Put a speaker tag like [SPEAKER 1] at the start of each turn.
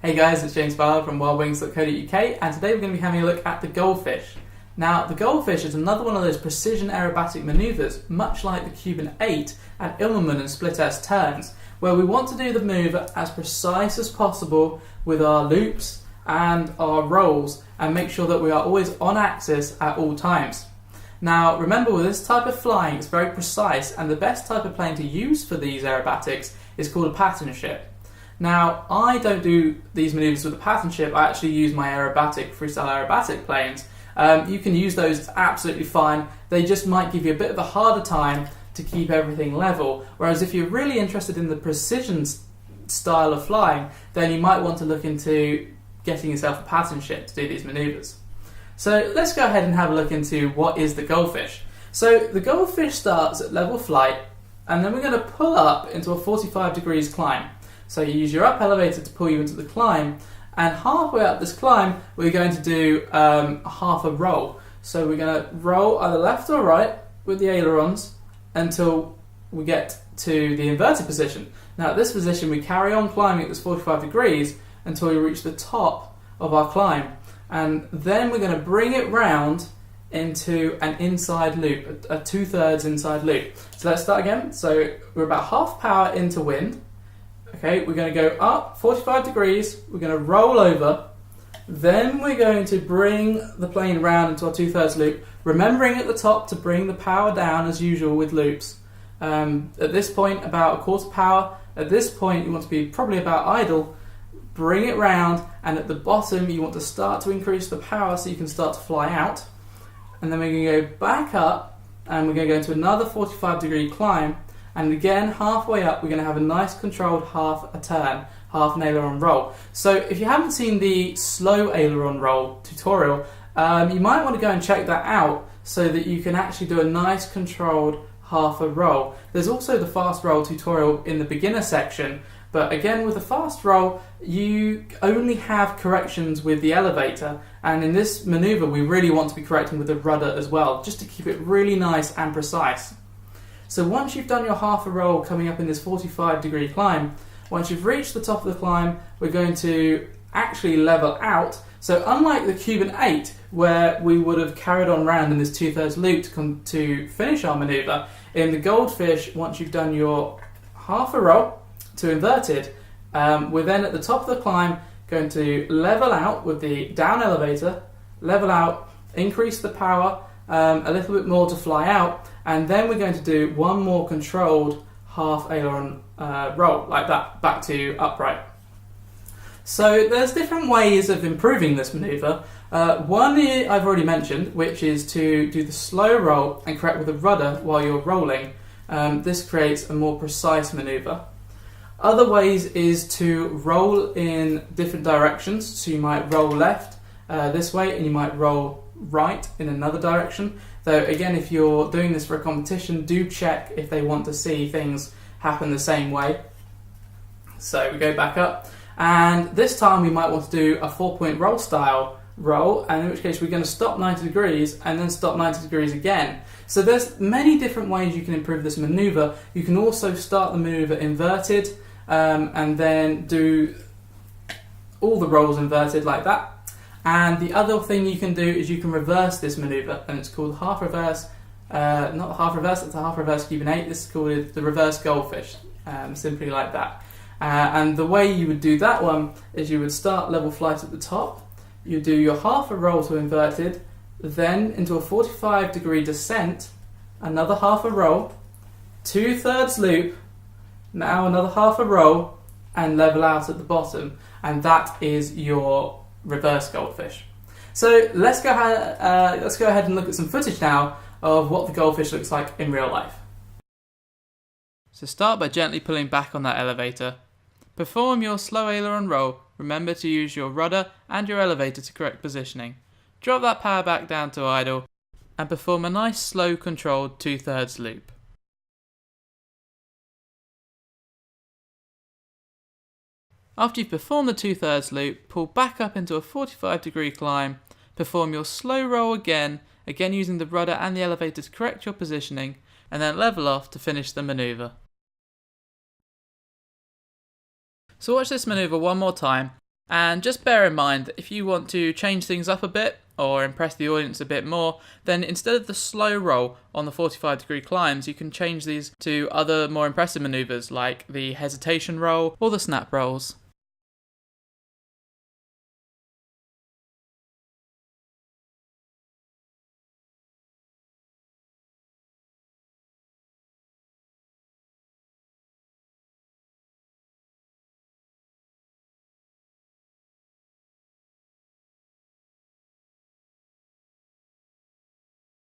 [SPEAKER 1] Hey guys, it's James Barlow from wildwings.co.uk, and today we're going to be having a look at the Goldfish. Now, the Goldfish is another one of those precision aerobatic manoeuvres, much like the Cuban 8 at Immelman and Split S turns, where we want to do the move as precise as possible with our loops and our rolls, and make sure that we are always on axis at all times. Now, remember, with this type of flying, it's very precise, and the best type of plane to use for these aerobatics is called a pattern ship. Now, I don't do these manoeuvres with a pattern ship. I actually use my freestyle aerobatic planes. You can use those, it's absolutely fine. They just might give you a bit of a harder time to keep everything level. Whereas if you're really interested in the precision style of flying, then you might want to look into getting yourself a pattern ship to do these manoeuvres. So let's go ahead and have a look into what is the Goldfish. So the Goldfish starts at level flight, and then we're going to pull up into a 45 degrees climb. So you use your up elevator to pull you into the climb, and halfway up this climb we're going to do half a roll. So we're going to roll either left or right with the ailerons until we get to the inverted position. Now at this position we carry on climbing at this 45 degrees until we reach the top of our climb, and then we're going to bring it round into an inside loop, a 2/3 inside loop. So let's start again. So we're about half power into wind. Okay, we're going to go up 45 degrees, we're going to roll over, then we're going to bring the plane round into our 2/3 loop, remembering at the top to bring the power down as usual with loops. At this point about a quarter power, at this point you want to be probably about idle, bring it round, and at the bottom you want to start to increase the power so you can start to fly out. And then we're going to go back up and we're going to go into another 45 degree climb. And again, halfway up, we're going to have a nice controlled half a turn, half an aileron roll. So if you haven't seen the slow aileron roll tutorial, you might want to go and check that out so that you can actually do a nice controlled half a roll. There's also the fast roll tutorial in the beginner section, but again, with the fast roll, you only have corrections with the elevator, and in this maneuver, we really want to be correcting with the rudder as well, just to keep it really nice and precise. So once you've done your half a roll coming up in this 45 degree climb, once you've reached the top of the climb, we're going to actually level out. So unlike the Cuban 8, where we would have carried on round in this 2/3 loop to finish our manoeuvre, in the Goldfish, once you've done your half a roll to inverted, we're then at the top of the climb going to level out with the down elevator, level out, increase the power, a little bit more to fly out, and then we're going to do one more controlled half aileron roll, like that, back to upright. So there's different ways of improving this manoeuvre. One I've already mentioned, which is to do the slow roll and correct with the rudder while you're rolling. This creates a more precise manoeuvre. Other ways is to roll in different directions, so you might roll left this way, and you might roll right in another direction. Though again, if you're doing this for a competition, do check if they want to see things happen the same way. So we go back up, and this time we might want to do a 4-point roll style roll, and in which case we're going to stop 90 degrees and then stop 90 degrees again. So there's many different ways you can improve this manoeuvre. You can also start the manoeuvre inverted and then do all the rolls inverted like that. And the other thing you can do is you can reverse this manoeuvre, and it's called half reverse, not half reverse, it's a half reverse Cuban 8. This is called the reverse Goldfish, simply like that. And the way you would do that one is you would start level flight at the top, you do your half a roll to inverted, then into a 45 degree descent, another half a roll, 2/3 loop, now another half a roll, and level out at the bottom, and that is your reverse Goldfish. So let's go ahead and look at some footage now of what the Goldfish looks like in real life. So start by gently pulling back on that elevator. Perform your slow aileron roll. Remember to use your rudder and your elevator to correct positioning. Drop that power back down to idle and perform a nice slow controlled 2/3 loop. After you've performed the 2/3 loop, pull back up into a 45 degree climb, perform your slow roll again using the rudder and the elevator to correct your positioning, and then level off to finish the manoeuvre. So watch this manoeuvre one more time, And just bear in mind that if you want to change things up a bit or impress the audience a bit more, then instead of the slow roll on the 45-degree climbs, you can change these to other more impressive manoeuvres like the hesitation roll or the snap rolls.